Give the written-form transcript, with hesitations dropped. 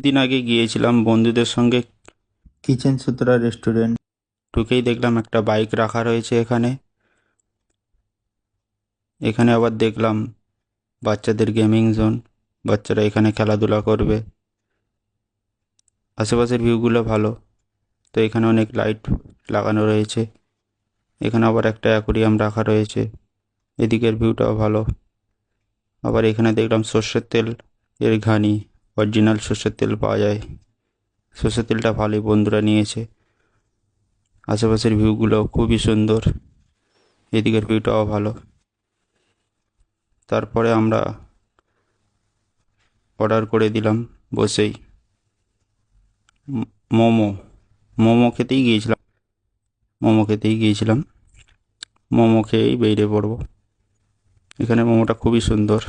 কিছুদিন আগে গিয়েছিলাম বন্ধুদের সঙ্গে কিচেন সুতরা রেস্টুরেন্ট। ঢুকেই দেখলাম একটা বাইক রাখা রয়েছে এখানে। এখানে আবার দেখলাম বাচ্চাদের গেমিং জোন, বাচ্চারা এখানে খেলাধুলা করবে। আশেপাশের ভিউগুলো ভালো, তো এখানে অনেক লাইট লাগানো রয়েছে। এখানে আবার একটা অ্যাকোরিয়াম রাখা রয়েছে, এদিকের ভিউটাও ভালো। আবার এখানে দেখলাম সর্ষের তেল এর ঘানি, অরিজিনাল সর্ষের তেল পাওয়া যায়। সর্ষের তেলটা ভালোই বন্ধুরা নিয়েছে। আশেপাশের ভিউগুলো খুবই সুন্দর, এদিকের ভিউটাও ভালো। তারপরে আমরা অর্ডার করে দিলাম বসেই মোমো। মোমো খেতেই গিয়েছিলাম মোমো খেয়েই বেরিয়ে পড়বো। এখানে মোমোটা খুবই সুন্দর।